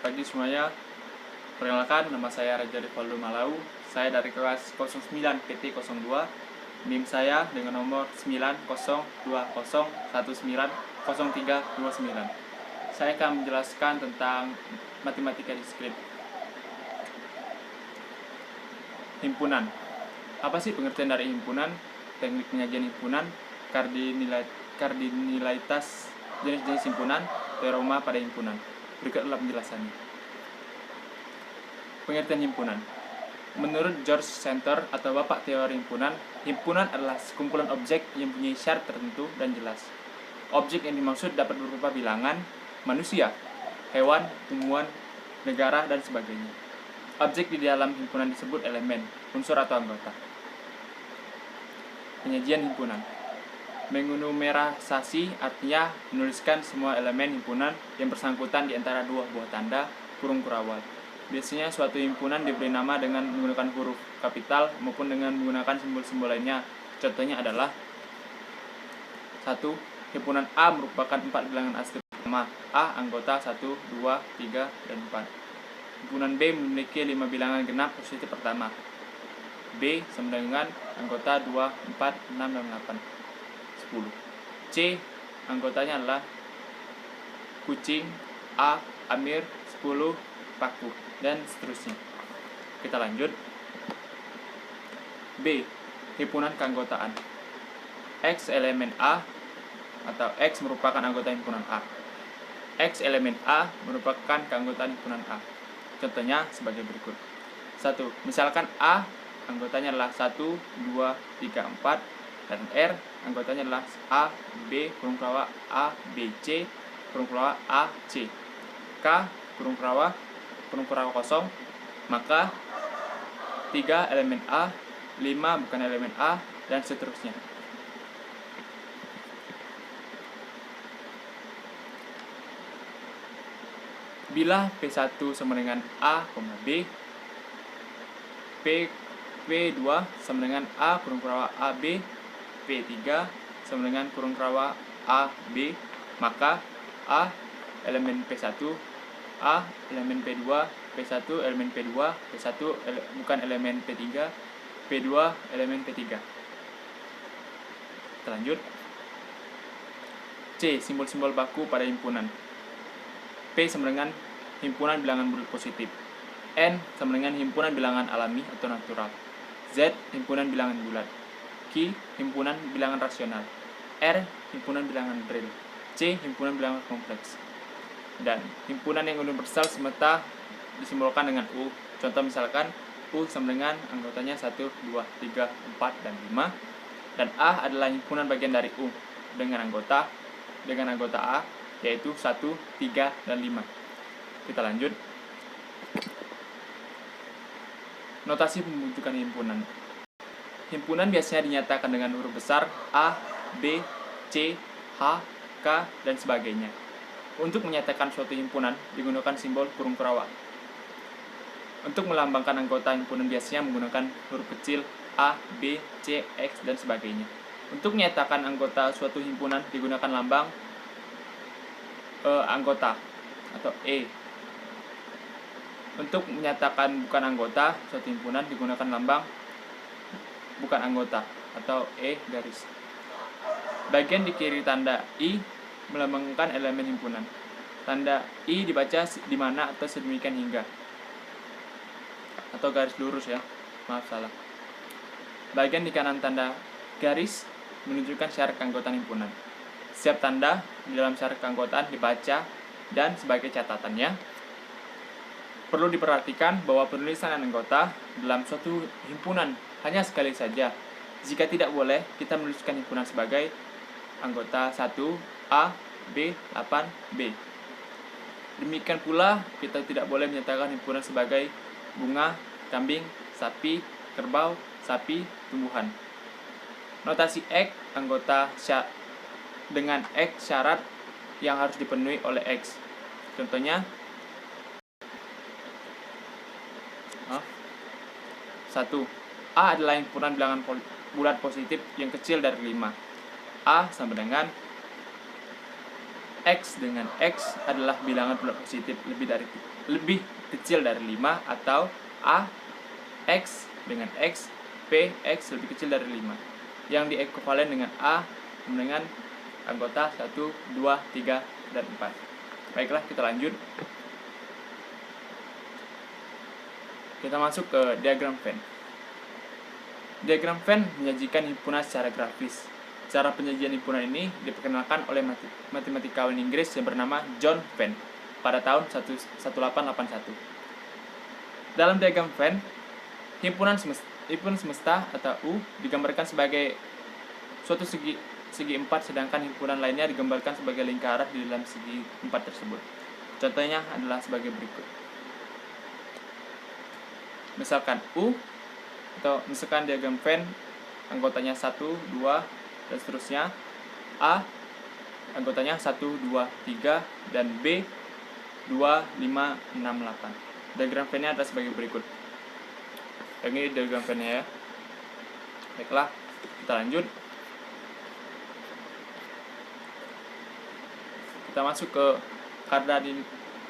Selamat pagi semuanya. Perkenalkan, nama saya Raja Rivaldo Malau. Saya dari kelas 09 PT 02. NIM saya dengan nomor 9020190329. Saya akan menjelaskan tentang matematika diskrit. Himpunan. Apa sih pengertian dari himpunan? Teknik penyajian himpunan, kardinalitas jenis-jenis himpunan, teorema pada himpunan. Berikut adalah penjelasannya. Pengertian himpunan. Menurut George Center atau Bapak Teori Himpunan, himpunan adalah sekumpulan objek yang mempunyai syarat tertentu dan jelas. Objek yang dimaksud dapat berupa bilangan, manusia, hewan, tumbuhan, negara, dan sebagainya. Objek di dalam himpunan disebut elemen, unsur atau anggota. Penyajian himpunan. Menumerasasi artinya menuliskan semua elemen himpunan yang bersangkutan di antara dua buah tanda kurung kurawal. Biasanya suatu himpunan diberi nama dengan menggunakan huruf kapital maupun dengan menggunakan simbol-simbol lainnya. Contohnya adalah 1. Himpunan A merupakan 4 bilangan asli pertama. A anggota 1, 2, 3, dan 4. Himpunan B memiliki 5 bilangan genap positif pertama. B sama dengan anggota 2, 4, 6, dan 8. 10. C anggotanya adalah kucing, A Amir, 10 paku, dan seterusnya. Kita lanjut. B. Himpunan keanggotaan. X elemen A atau X merupakan anggota himpunan A. X elemen A merupakan keanggotaan himpunan A. Contohnya sebagai berikut. 1. Misalkan A anggotanya adalah 1, 2, 3, 4, dan R anggotanya adalah A, B, kurung kurawal A, B, C, kurung kurawal A, C. K, kurung kurawal kosong, maka 3 elemen A, 5 bukan elemen A, dan seterusnya. Bila P1 sama dengan A, B, P2 sama dengan A, kurung kurawal AB, P3 sama dengan kurung kurawal A, B, maka A elemen P1, A elemen P2, P1 elemen P2, P1 bukan elemen P3, P2 elemen P3. Kita lanjut. C. Simbol-simbol baku pada himpunan. P sama dengan himpunan bilangan bulat positif. N sama dengan himpunan bilangan alami atau natural. Z himpunan bilangan bulat. Q himpunan bilangan rasional. R himpunan bilangan real. C himpunan bilangan kompleks. Dan himpunan yang universal semata disimbolkan dengan U. Contoh misalkan U sama dengan anggotanya 1, 2, 3, 4, dan 5. Dan A adalah himpunan bagian dari U dengan anggota A yaitu 1, 3, dan 5. Kita lanjut. Notasi pembentukan himpunan. Himpunan biasanya dinyatakan dengan huruf besar A, B, C, H, K, dan sebagainya. Untuk menyatakan suatu himpunan digunakan simbol kurung kurawal. Untuk melambangkan anggota himpunan biasanya menggunakan huruf kecil A, B, C, X, dan sebagainya. Untuk menyatakan anggota suatu himpunan digunakan lambang anggota atau E. Untuk menyatakan bukan anggota suatu himpunan digunakan lambang bukan anggota atau E garis. Bagian di kiri tanda I melambangkan elemen himpunan. Tanda I dibaca di mana atau sedemikian hingga. Atau garis lurus ya. Maaf salah. Bagian di kanan tanda garis menunjukkan syarat keanggotaan himpunan. Setiap tanda di dalam syarat keanggotaan dibaca dan sebagai catatannya perlu diperhatikan bahwa penulisan anggota dalam suatu himpunan hanya sekali saja. Jika tidak boleh, kita menuliskan himpunan sebagai anggota 1 A, B, 8, B. Demikian pula, kita tidak boleh menyatakan himpunan sebagai bunga, kambing, sapi, kerbau, sapi, tumbuhan. Notasi X anggota dengan X syarat yang harus dipenuhi oleh X. Contohnya 1. A adalah himpunan bilangan bulat positif yang kecil dari 5. A sama dengan X dengan X adalah bilangan bulat positif lebih kecil dari 5, atau A X dengan X, P X lebih kecil dari 5, yang diekuivalen dengan A dengan anggota 1, 2, 3, dan 4. Baiklah, kita lanjut. Kita masuk ke diagram Venn. Diagram Venn menyajikan himpunan secara grafis. Cara penyajian himpunan ini diperkenalkan oleh matematikawan Inggris yang bernama John Venn pada tahun 1881. Dalam diagram Venn, himpunan semesta atau U digambarkan sebagai suatu segi 4, sedangkan himpunan lainnya digambarkan sebagai lingkaran di dalam segi 4 tersebut. Contohnya adalah sebagai berikut. Misalkan U, atau misalkan diagram Venn anggotanya 1, 2, dan seterusnya. A anggotanya 1, 2, 3, dan B 2, 5, 6, 8. Diagram Venn-nya adalah sebagai berikut. Ini diagram Venn-nya ya. Baiklah, kita lanjut. Kita masuk ke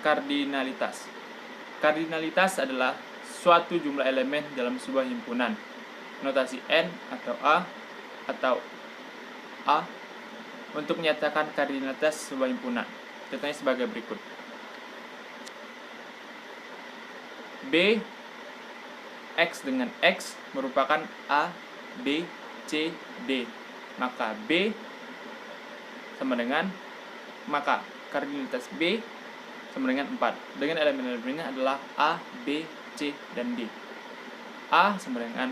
kardinalitas. Kardinalitas adalah suatu jumlah elemen dalam sebuah himpunan. Notasi N atau A untuk menyatakan kardinalitas sebuah himpunan. Contohnya sebagai berikut. B X dengan X merupakan A, B, C, D. Maka kardinalitas B sama dengan 4. Dengan elemen-elemennya adalah A, B, C, dan D. A sama dengan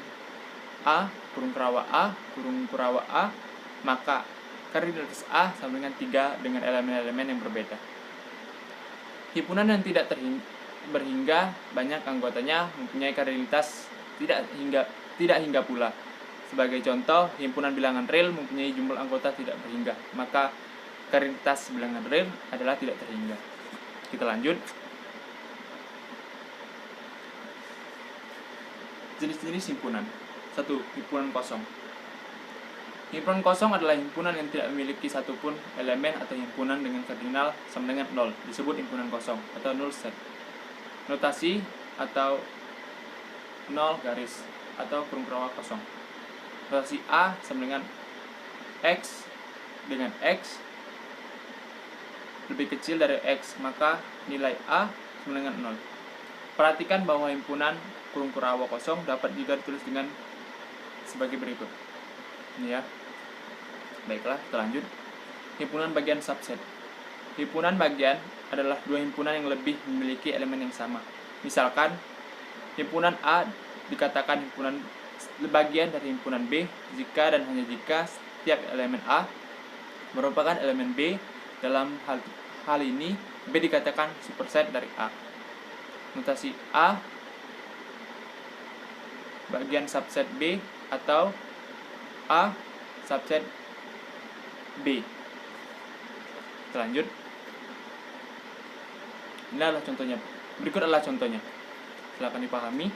A, kurung kurawa A, kurung kurawa A, maka kardinalitas A sama dengan 3 dengan elemen-elemen yang berbeda. Himpunan yang tidak berhingga banyak anggotanya mempunyai kardinalitas tidak hingga pula. Sebagai contoh, himpunan bilangan real mempunyai jumlah anggota tidak berhingga, maka kardinalitas bilangan real adalah tidak terhingga. Kita lanjut. Jenis-jenis himpunan. 1. Himpunan kosong. Himpunan kosong adalah himpunan yang tidak memiliki satupun elemen atau himpunan dengan kardinal sama dengan 0, disebut himpunan kosong atau null set. Notasi atau 0 garis atau kurung kurawa kosong. Notasi A sama dengan X dengan X lebih kecil dari X, maka nilai A sama dengan 0. Perhatikan bahwa himpunan kurung kurawa kosong dapat juga ditulis dengan sebagai berikut. Ini ya. Baiklah, kita lanjut. Himpunan bagian subset. Himpunan bagian adalah dua himpunan yang lebih memiliki elemen yang sama. Misalkan, himpunan A dikatakan himpunan bagian dari himpunan B jika dan hanya jika setiap elemen A merupakan elemen B. Dalam hal ini, B dikatakan superset dari A. Notasi A bagian subset B atau A subset B. Kita lanjut. Ini adalah contohnya. Berikut adalah contohnya. Silakan dipahami.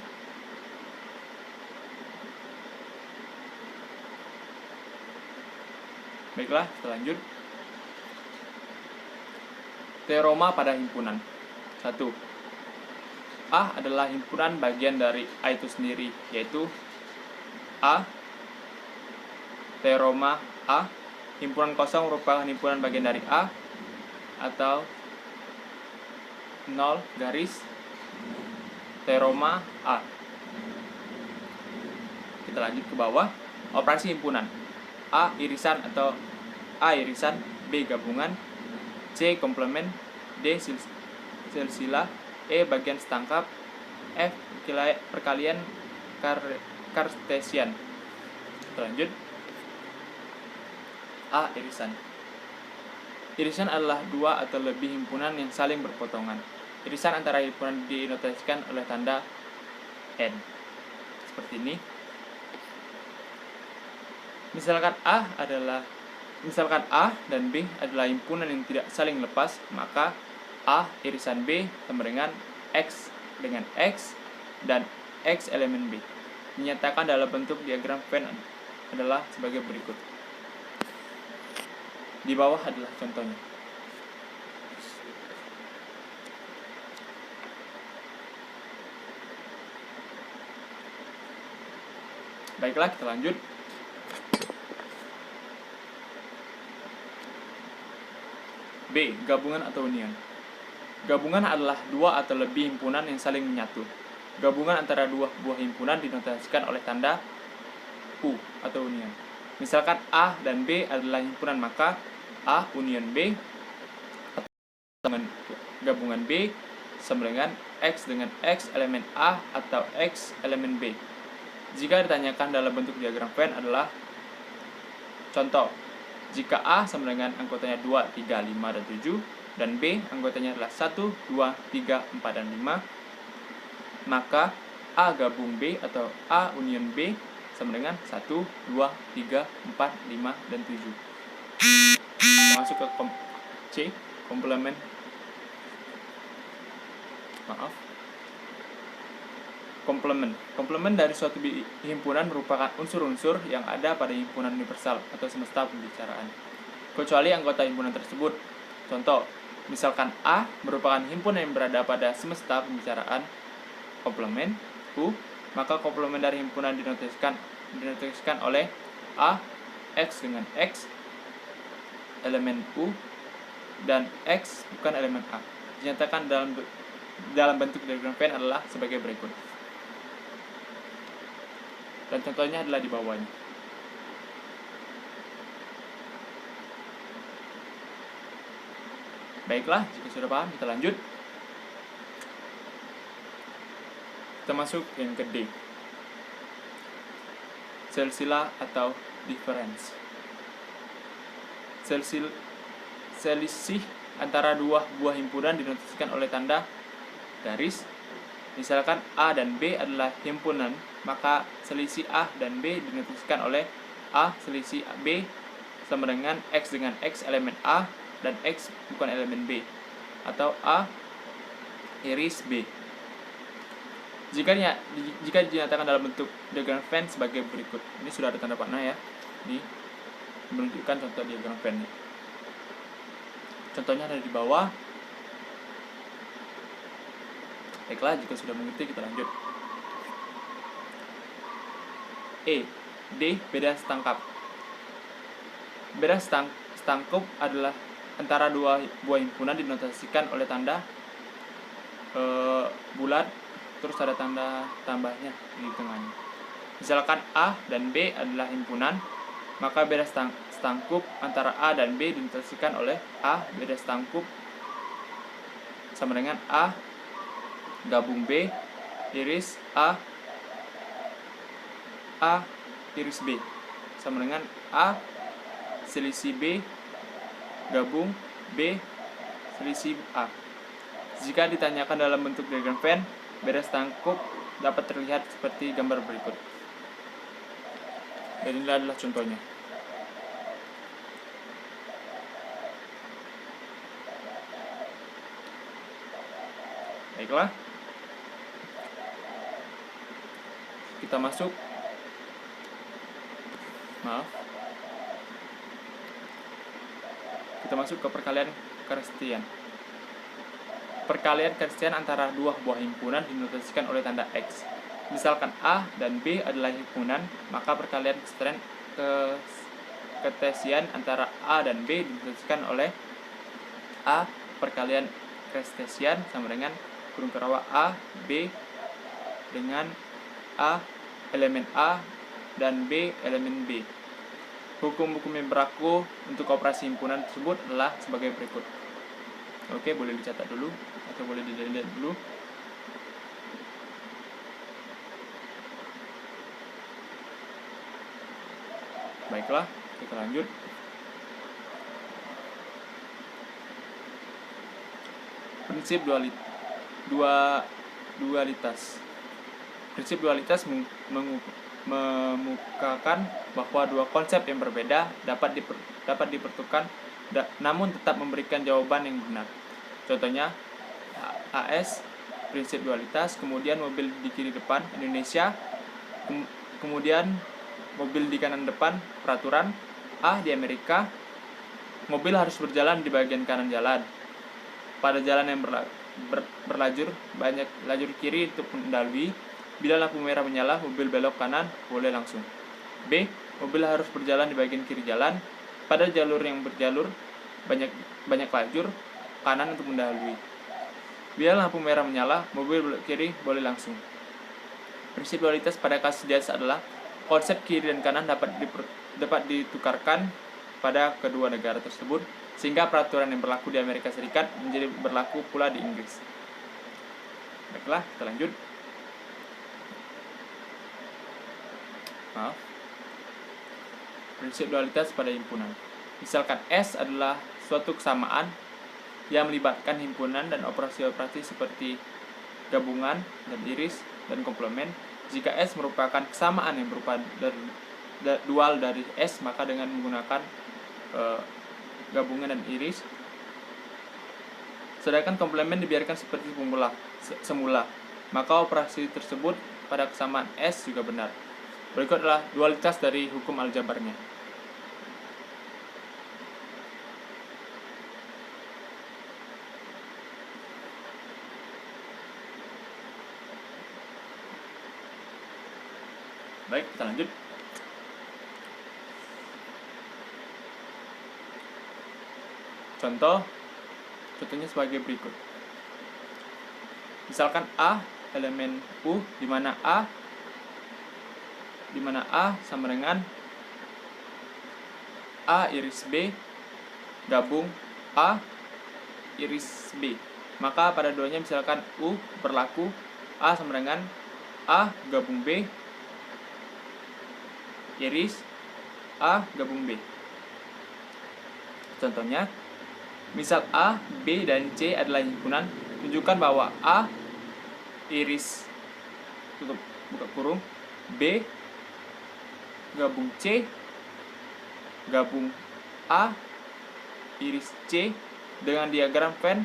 Baiklah, kita lanjut. Teorema pada himpunan. 1. A adalah himpunan bagian dari A itu sendiri, yaitu A teorema A. Himpunan kosong merupakan himpunan bagian dari A atau 0 garis teorema A. Kita lanjut ke bawah. Operasi himpunan. A irisan atau A irisan, B gabungan, C komplement, D silsilah, E bagian setangkap, F perkalian kartesian. Lanjut. A irisan. Irisan adalah dua atau lebih himpunan yang saling berpotongan. Irisan antara himpunan dinotasikan oleh tanda N. Seperti ini. Misalkan A dan B adalah himpunan yang tidak saling lepas, maka A irisan B sama dengan X dengan X dan X elemen B. Dinyatakan dalam bentuk diagram Venn adalah sebagai berikut. Di bawah adalah contohnya. Baiklah, kita lanjut. B. Gabungan atau union. Gabungan adalah dua atau lebih himpunan yang saling menyatu. Gabungan antara dua buah himpunan dinotasikan oleh tanda U atau union. Misalkan A dan B adalah himpunan, maka A union B atau gabungan B sama dengan X dengan X elemen A atau X elemen B. Jika ditanyakan dalam bentuk diagram Venn adalah contoh, jika A sama dengan anggotanya 2, 3, 5, dan 7, dan B anggotanya adalah 1, 2, 3, 4, dan 5, maka A gabung B atau A union B sama dengan 1, 2, 3, 4, 5, dan 7. Kita masuk ke C, komplement. Komplement dari suatu himpunan merupakan unsur-unsur yang ada pada himpunan universal atau semesta pembicaraan, kecuali anggota himpunan tersebut. Contoh, misalkan A merupakan himpunan yang berada pada semesta pembicaraan komplement U, maka komplement dari himpunan dinotasikan oleh A, X dengan X, elemen U, dan X bukan elemen A. Dinyatakan dalam bentuk diagram Venn adalah sebagai berikut. Dan contohnya adalah di bawahnya. Baiklah, jika sudah paham, kita lanjut. Kita masuk yang ke D. Silsilah atau difference. Selisih antara dua buah himpunan dinotasikan oleh tanda garis. Misalkan A dan B adalah himpunan, maka selisih A dan B dinotasikan oleh A selisih B sama dengan X dengan X elemen A dan X bukan elemen B, atau A iris B. Jika dinyatakan dalam bentuk diagram Venn sebagai berikut. Ini sudah ada tanda panah ya, ini menunjukkan contoh diagram Venn. Contohnya ada di bawah. Baiklah, jika sudah mengerti, kita lanjut. E. D. Beda setangkap. Beda setangkup adalah antara dua buah himpunan dinotasikan oleh tanda bulat, terus ada tanda tambahnya di tengahnya. Misalkan A dan B adalah himpunan, maka beda setangkup antara A dan B dinotasikan oleh A beda setangkup sama dengan A gabung B iris A iris B sama dengan A selisih B gabung B selisih A. Jika ditanyakan dalam bentuk diagram Venn, beda setangkup dapat terlihat seperti gambar berikut. Dan ini adalah contohnya. Baiklah, kita masuk. Kita masuk ke perkalian Cartesian. Perkalian Cartesian antara dua buah himpunan dinotasikan oleh tanda X. Misalkan A dan B adalah himpunan, maka perkalian Cartesian antara A dan B dinotasikan oleh A perkalian Cartesian sama dengan kurung kerawa A B dengan A elemen A dan B elemen B. Hukum-hukum yang berlaku untuk operasi himpunan tersebut adalah sebagai berikut. Oke, boleh dicatat dulu atau boleh dilihat dulu. Baiklah, kita lanjut. Prinsip dualitas. Prinsip dualitas memukakan bahwa dua konsep yang berbeda dapat dipertemukan namun tetap memberikan jawaban yang benar. Contohnya AS prinsip dualitas, kemudian mobil di kiri depan Indonesia, kemudian mobil di kanan depan peraturan. A di Amerika, mobil harus berjalan di bagian kanan jalan. Pada jalan yang berlajur banyak lajur kiri untuk mendalui. Bila lampu merah menyala, mobil belok kanan boleh langsung. B. Mobil harus berjalan di bagian kiri jalan. Pada jalur yang berjalur banyak lajur kanan untuk mendahului. Bila lampu merah menyala, mobil belok kiri boleh langsung. Prinsip dualitas pada kasus di atas adalah konsep kiri dan kanan dapat ditukarkan pada kedua negara tersebut, sehingga peraturan yang berlaku di Amerika Serikat menjadi berlaku pula di Inggris. Baiklah, kita lanjut. Prinsip dualitas pada himpunan. Misalkan S adalah suatu kesamaan yang melibatkan himpunan dan operasi-operasi seperti gabungan dan iris dan komplement. Jika S merupakan kesamaan yang berupa dual dari S, maka dengan menggunakan gabungan dan iris, sedangkan komplement dibiarkan seperti semula, maka operasi tersebut pada kesamaan S juga benar. Berikut adalah dualitas dari hukum aljabarnya. Baik, kita lanjut. Contohnya sebagai berikut. Misalkan A elemen U, di mana A sama dengan A iris B gabung A iris B. Maka pada duanya misalkan U berlaku A sama dengan A gabung B iris A gabung B. Contohnya, misal A, B, dan C adalah himpunan, tunjukkan bahwa A iris tutup buka kurung B gabung C gabung A iris C dengan diagram Venn.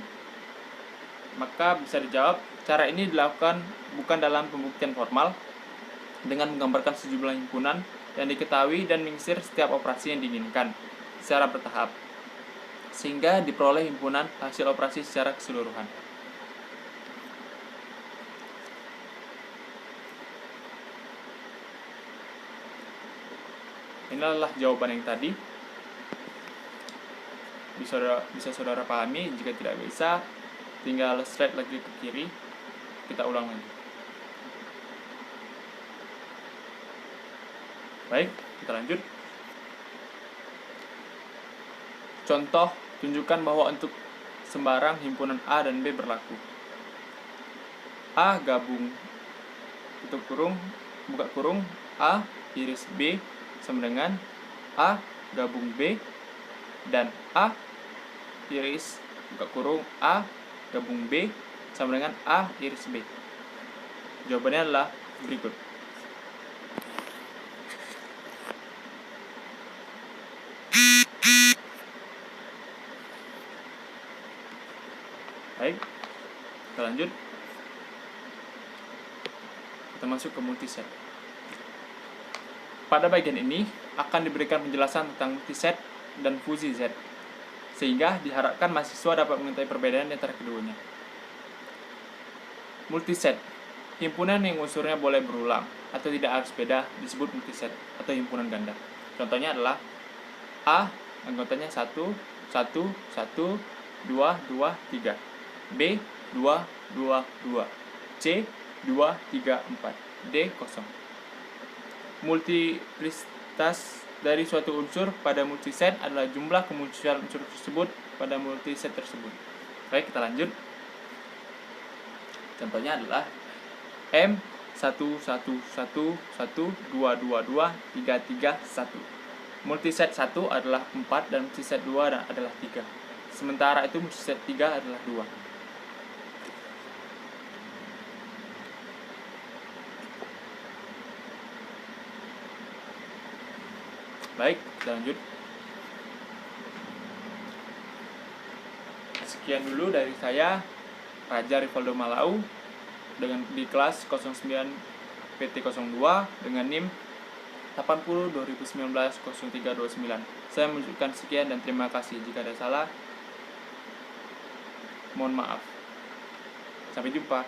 Maka bisa dijawab, cara ini dilakukan bukan dalam pembuktian formal dengan menggambarkan sejumlah himpunan yang diketahui dan mengisir setiap operasi yang diinginkan secara bertahap, sehingga diperoleh himpunan hasil operasi secara keseluruhan. Inilah jawaban yang tadi. Bisa saudara pahami. Jika tidak bisa, tinggal slide lagi ke kiri. Kita ulang lagi. Baik, kita lanjut. Contoh, tunjukkan bahwa untuk sembarang himpunan A dan B berlaku. A gabung tutup kurung buka kurung A iris B sama dengan A gabung B, dan A iris buka kurung A gabung B sama dengan A iris B. Jawabannya adalah berikut. Baik, kita lanjut. Kita masuk ke multiset. Pada bagian ini akan diberikan penjelasan tentang multiset dan fusi Z, sehingga diharapkan mahasiswa dapat mengetahui perbedaan antara keduanya. Multiset, himpunan yang unsurnya boleh berulang atau tidak harus beda disebut multiset atau himpunan ganda. Contohnya adalah A anggotanya 1, 1, 1, 2, 2, 3. B 2, 2, 2. C 2, 3, 4. D kosong. Multiplisitas dari suatu unsur pada multiset adalah jumlah kemunculan unsur tersebut pada multiset tersebut. Baik, kita lanjut. Contohnya adalah M 1, 1, 1, 1, 2, 2, 2, 3, 3, 1. Multiset 1 adalah 4 dan multiset 2 adalah 3. Sementara itu multiset 3 adalah 2. Baik, kita lanjut. Sekian dulu dari saya, Raja Rivaldo Malau, dengan di kelas 09 PT02 dengan NIM 80 2019 0329. Saya menunjukkan sekian dan terima kasih. Jika ada salah, mohon maaf. Sampai jumpa.